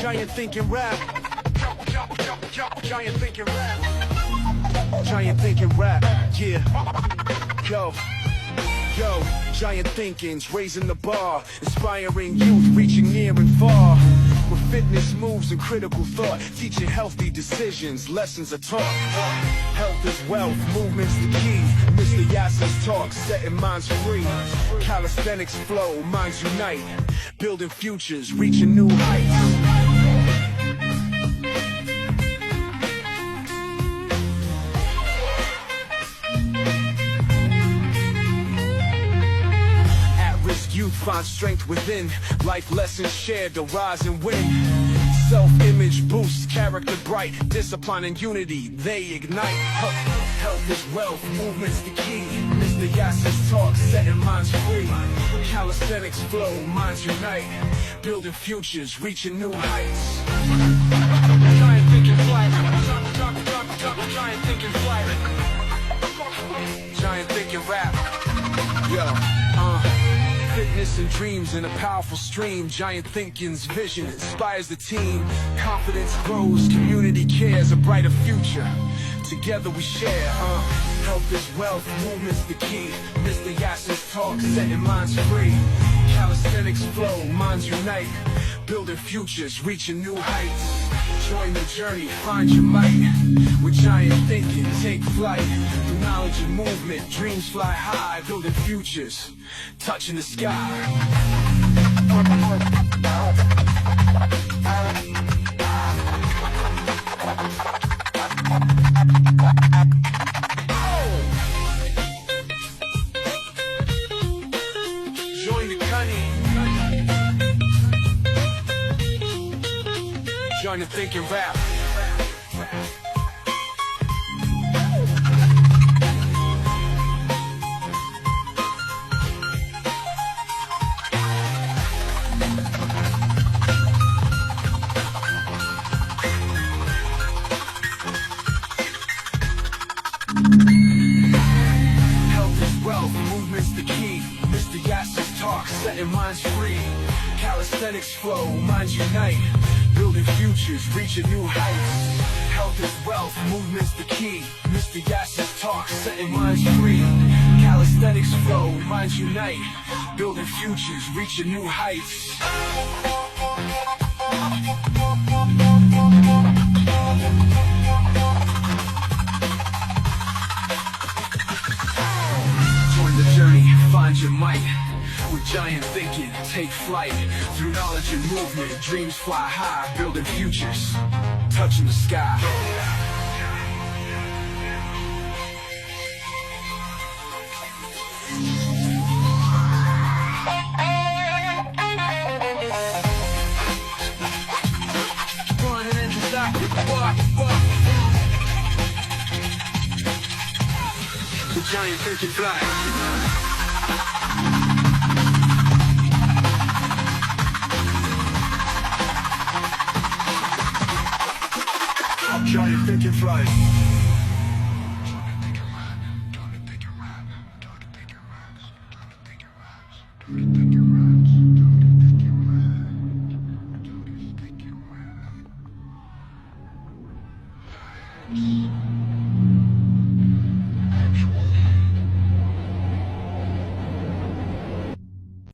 Giant thinking rap. Giant thinking rap. Giant thinking rap. Yeah. Yo, giant thinking's raising the bar, inspiring youth, reaching near and far. With fitness moves and critical thought, teaching healthy decisions, lessons are taught. Health is wealth, movement's the key. Mr. Yasser's talk, setting minds free. Calisthenics flow, minds unite. Building futures, reaching new heights. Youth find strength within. Life lessons shared to rise and win. Self-image boosts, character bright. Discipline and unity, they ignite. Health is wealth, movement's the key. Mr. Yasser's talk, setting minds free. Calisthenics flow, minds unite. Building futures, reaching new heights. Giant thinking flight. Giant thinking flight. Giant thinking rap. Fitness and dreams in a powerful stream. Giant thinking's vision inspires the team. Confidence grows, community cares, a brighter future. Together we share. Health is wealth, movement's the key. Mr. Yasser's talk, setting minds free. Calisthenics flow, minds unite. Building futures, reaching new heights. Join the journey, find your might. With giant thinking, take flight. Through knowledge and movement, dreams fly high. Building futures, touching the sky. Join the cunning. Join the thinking rap. Health is wealth, movement's the key. Mr. Yasser's talk, setting minds free. Calisthenics flow, minds unite. Building futures, reaching new heights. Health is wealth, movement's the key. Mr. Yasser's talk, setting minds free. Calisthenics flow, minds unite. Building futures, reaching new heights. Join the journey, find your might. With giant thinking, take flight. Through knowledge and movement, dreams fly high. Building futures, touching the sky. Running into that, the giant thinking fly.